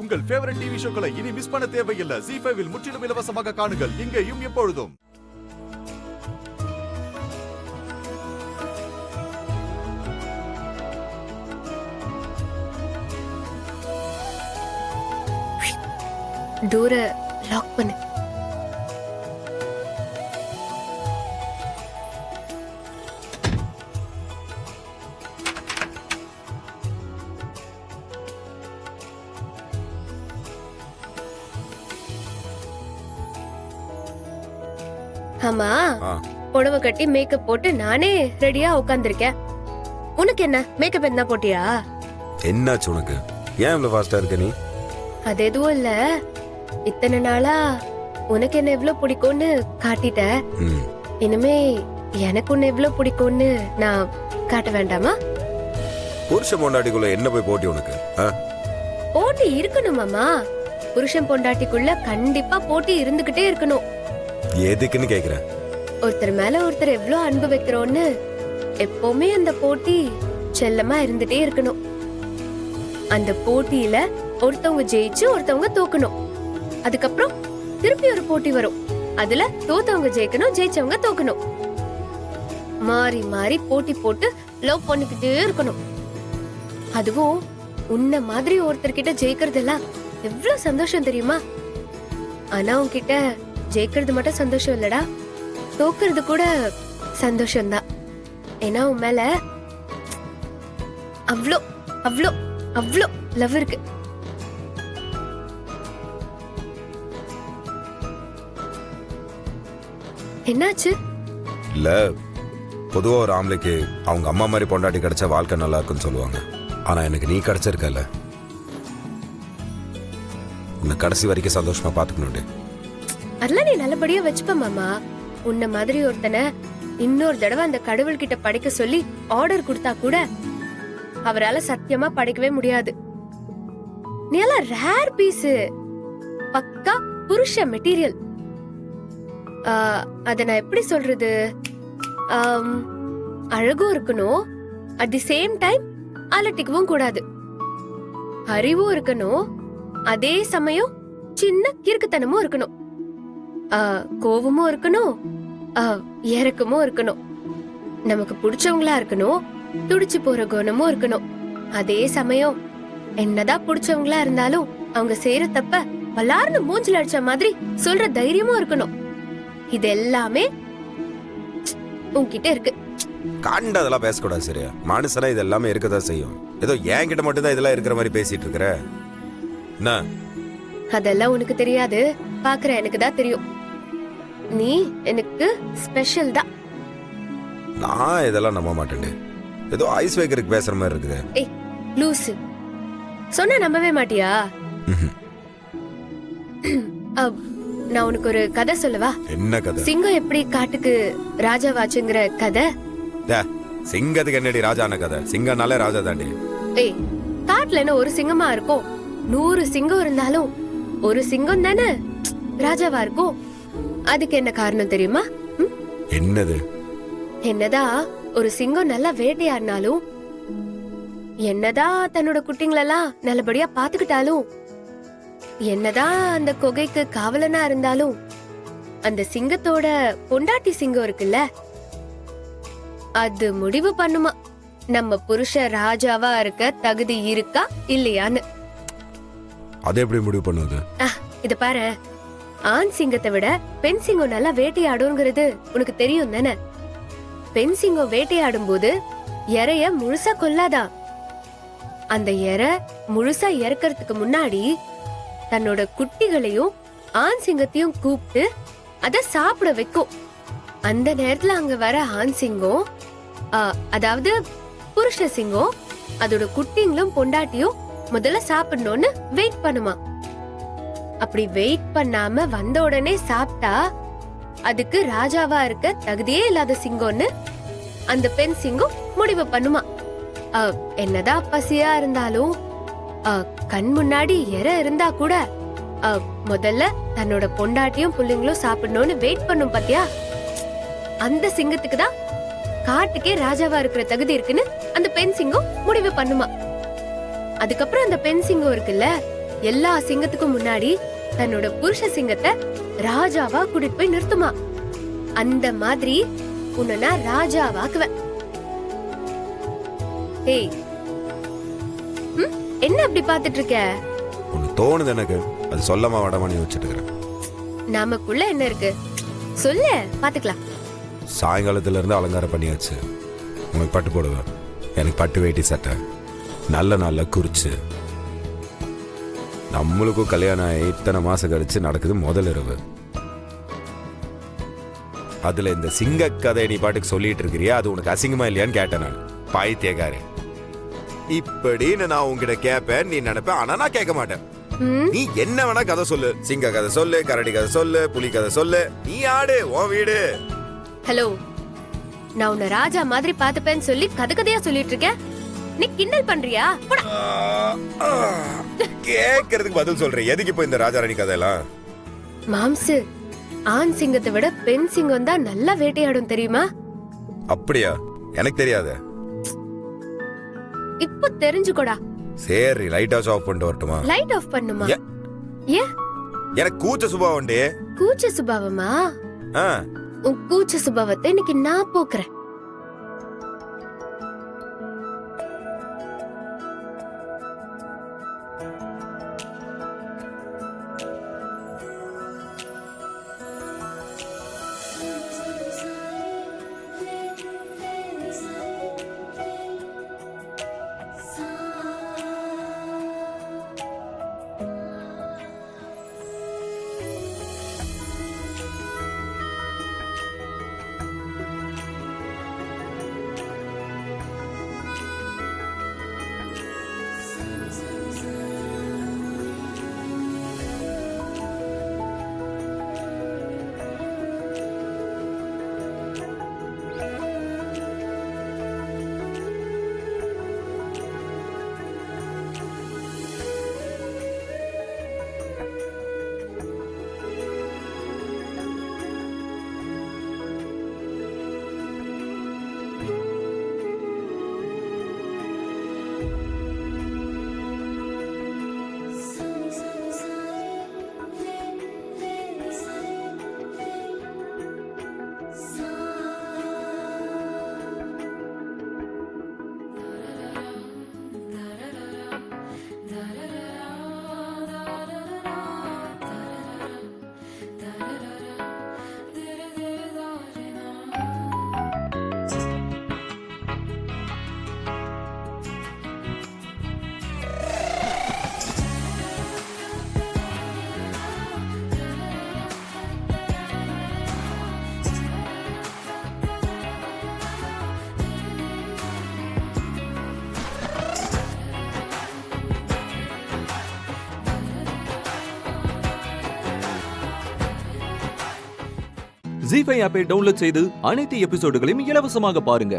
உங்கள் favourite TV ஷோக்களை இனி miss பண்ண தேவையில்லை. ZEE5 இல் முற்றிலும் இலவசமாக காணுங்கள். இங்கேயும் எப்பொழுதும். டோரை லாக் பண்ணு. ஆமா, புடவை கட்டி மேக்கப் போட்டு நானே ரெடியா உட்கார்ந்திருக்கேன். உனக்கு என்ன மேக்கப் என்ன போட்டியா? என்னாச்சு உனக்கு? ஏன் இவ்வளவு ஃபாஸ்டா இருக்க நீ? அது எதுவும் இல்ல, இத்தனை நாளா உனக்கு என்ன எவ்வளவு பிடிக்கும்னு காட்டிட்ட. இனிமே எனக்கு உன்னை எவ்வளவு பிடிக்கும்னு நான் காட்ட வேண்டாமா? புருஷன் பொண்டாட்டிக்குள்ள என்ன போய் போட்டி உனக்கு? போட்டி இருக்கணும் மாமா. புருஷன் பொண்டாட்டிக்குள்ள கண்டிப்பா போட்டி இருந்துகிட்டே இருக்கணும். எதுக்குன்னு கேக்குறேன். ஒருத்தர் மேல ஒருத்தர் எவ்வளவு அன்பு வைக்கிறோம்னு எப்பவுமே அந்த போட்டி செல்லமா இருந்துட்டே இருக்கணும். அந்த போட்டியில ஒருத்தவங்க ஜெயிச்சு ஒருத்தவங்க தோக்கணும். அதுக்கப்புறம் திருப்பி ஒரு போட்டி வரும். அதுல தோத்தவங்க ஜெயிக்கணும், ஜெயிச்சவங்க தோக்கணும். மாறி மாறி போட்டி போட்டு லவ் பண்ணிக்கிட்டே இருக்கணும். அதுவும் உன்ன மாதிரி ஒருத்தர்கிட்ட ஜெயிக்கிறதெல்லாம் எவ்வளவு சந்தோஷம் தெரியுமா? ஆனா உன்கிட்ட ஜெயிக்கிறது மட்டும் சந்தோஷம் இல்லடா, தோக்குறது கூட சந்தோஷம்தான். ஏன்னா உன் மேல அவ்வளோ அவ்வளோ அவ்வளோ லவ் இருக்கு. என்னாச்சு? இல்ல, பொதுவா ஒரு ஆம்பளைக்கு அவங்க அம்மா மாதிரி பொண்டாட்டி கிடைச்சா வாழ்க்கை நல்லா இருக்குன்னு சொல்லுவாங்க. ஆனா எனக்கு நீ கிடைச்சிருக்கல, உன்னை கடைசி வரைக்கும் சந்தோஷமா பாத்துக்கணும். அதெல்லாம் நீ நல்லபடியா வச்சுப்ப மாமா. உன்ன மாதிரி ஒருத்தனை இன்னொரு தடவை அந்த கடவுள் கிட்ட படைக்க சொல்லி ஆர்டர் கொடுத்தா கூட அவரால சத்தியமா படைக்கவே முடியாது. நீ எல்லாம் ரேர் பீஸ், பக்கா புருஷ மெட்டீரியல். அத நான் எப்படி சொல்றது? அழகும் இருக்கணும், அட் தி சேம் டைம் அலட்டிக்கவும் கூடாது. அறிவும் இருக்கணும், அதே சமயம் சின்ன கிறுக்குத்தனமும் இருக்கணும். கோவமும் இருக்கணும், இறக்கமும் இருக்கணும். நமக்கு பிடிச்சவங்களா இருக்கணும், துடிச்சு போற குணமும் இருக்கணும். அதே சமயம் என்னதான் பிடிச்சவங்களா இருந்தாலும் அவங்க செய்யற தப்ப வல்லார்னு மூஞ்சில அடிச்ச மாதிரி சொல்ற தைரியமும் இருக்கணும். இது எல்லாமே உன்கிட்ட இருக்கு. காண்டதெல்லாம் பேசக்கூடாது சரியா? மனுஷனா இது எல்லாமே இருக்கதான் செய்யும். ஏதோ என் கிட்ட மட்டும் தான் இதெல்லாம் இருக்கிற மாதிரி பேசிட்டு இருக்கிற. அதெல்லாம் உனக்கு தெரியாது, பாக்குற எனக்கு தான் தெரியும். நீ எனக்கு ஸ்பெஷல் தான். நான் இதெல்லாம் நம்ப மாட்டேன். ஏதோ ஐஸ் வேக்கருக்கு பேசுற மாதிரி இருக்குது. ஏய் லூசு, சொன்னா நம்பவே மாட்டியா? நான் உனக்கு ஒரு கதை சொல்லவா? என்ன கதை? சிங்கம் எப்படி காட்டுக்கு ராஜாவாச்சுங்கிற கதை. சிங்கத்துக்கு என்னடி ராஜான கதை? சிங்கம்னாலே ராஜா தாண்டி. ஏய், காட்டுல என்ன ஒரு சிங்கமா இருக்கும்? 100 சிங்கம் இருந்தாலும் ஒரு சிங்கம் தானே ராஜாவா இருக்கும். அதுக்கு என்ன காரணம் தெரியுமா? என்னது? என்னதான் ஒரு சிங்கம் நல்லா வேட்டையாடினாலும், என்னதான் தன்னோட குட்டிங்களெல்லாம் நல்லபடியா பாத்துக்கிட்டாலும், என்னதான் அந்த குகைக்கு காவலனா இருந்தாலும், அந்த சிங்கத்தோட பொண்டாட்டி சிங்கம் இருக்குல்ல, அது முடிவு பண்ணுமா நம்ம புருஷ ராஜாவா இருக்க தகுதி இருக்கா இல்லையான்னு. அது எப்படி முடிவு பண்ணுது? இத பாரு, ஆண் சிங்கத்தை விட பெண் சிங்கம் நல்லா வேட்டையாடுங்கிறது உனக்கு தெரியும் தானே? பெண் சிங்கம் வேட்டையாடும் போது இறைய முழுசா கொல்லாதா. அந்த இறை முழுசா இறக்கிறதுக்கு முன்னாடி தன்னோட குட்டிகளையும் ஆண் சிங்கத்தையும் கூப்பிட்டு அத சாப்பிட வைக்கும். அந்த நேரத்துல அங்க வர ஆண் சிங்கம், அதாவது புருஷ சிங்கம், அதோட குட்டிங்களும் பொண்டாட்டியும் முதல்ல சாப்பிடணும்னு வெயிட் பண்ணுமா. அப்படி வெயிட் பண்ணாம வந்த உடனே சாப்பிட்டா அதுக்கு ராஜாவா இருக்க தகுதியே இல்லாத சிங்கம்னு அந்த பெண் சிங்கம் முடிவு பண்ணுமா. என்னதான் பசியா இருந்தாலும் கண் முன்னாடி இறை இருந்தா கூட முதல்ல தன்னோட பொண்டாட்டியும் புள்ளைங்களும் சாப்பிடணும்னு வெயிட் பண்ணும் பாத்தியா? அந்த சிங்கத்துக்கு தான் காட்டுக்கே ராஜாவா இருக்கிற தகுதி இருக்குன்னு அந்த பெண் சிங்கம் முடிவு பண்ணுமா. அதுக்கப்புறம் அந்த பெண் சிங்கம் இருக்குல்ல, எல்லா சிங்கத்துக்கும் முன்னாடி தன்னோட புருஷ சிங்கத்தை ராஜாவா கூட்டிட்டு போய் நிறுத்துமா. அந்த மாதிரி உன்னை நான் ராஜாவாக்குவேன். ஏய், என்ன அப்படி பாத்துட்டு இருக்க? ஒன்று தோணுது எனக்கு, அது சொல்லமா வடமானி வச்சுட்டு இருக்கிறேன். நமக்குள்ள என்ன இருக்கு சொல்லு, பாத்துக்கலாம். சாயங்காலத்துல இருந்து அலங்காரம் பண்ணியாச்சு. உனக்கு பட்டு போடுவேன், எனக்கு பட்டு வேட்டி சட்டை நல்ல நல்ல குறிச்சு. நம்மளுக்கும் கல்யாணம் ஆகி இத்தனை மாசம் கழிச்சு நடக்குது முதல் இரவு. அதுல இந்த சிங்க கதை நீ பாட்டுக்கு சொல்லிட்டு இருக்கிறியா, அது உனக்கு அசிங்கமா இல்லையான்னு கேட்டேன் நான். பாய்த்தியக்காரே, இப்படின்னு நான் உங்ககிட்ட கேட்பேன், நீ நினைப்ப, ஆனா நான் கேட்க மாட்டேன். நீ என்ன வேணா கதை சொல்லு, சிங்க கதை சொல்லு, கரடி கதை சொல்லு, புலி கதை சொல்லு, நீ ஆடு உன் வீடு. ஹலோ, நான் உன்னை ராஜா மாதிரி பாத்துப்பேன்னு சொல்லி கதை கதையா சொல்லிட்டு இருக்கேன். நீ கிண்டல் பண்றியா? கேக்குறதுக்கு பதில் சொல்றேன். எதுக்கு இப்போ இந்த ராஜாராணி கதையெல்லாம்? மாம்சு, ஆண் சிங்கத்தை விட பெண் சிங்கம் தான் நல்லா வேட்டையாடும் தெரியுமா? அப்படியா? எனக்கு தெரியாது. இப்போ தெரிஞ்சுக்கோடா. சரி, லைட் ஆஃப் பண்ணிட்டு வரட்டுமா? லைட் ஆஃப் பண்ணுமா? ஏன்? எனக்கு கூச்ச சுபாவம் உண்டு. கூச்ச சுபாவமா? உன் கூச்ச சுபாவத்தை இன்னைக்கு நான் போக்குறேன். ZEE5 ஆப்பை டவுன்லோட் செய்து அனைத்து எபிசோடுகளையும் இலவசமாக பாருங்க.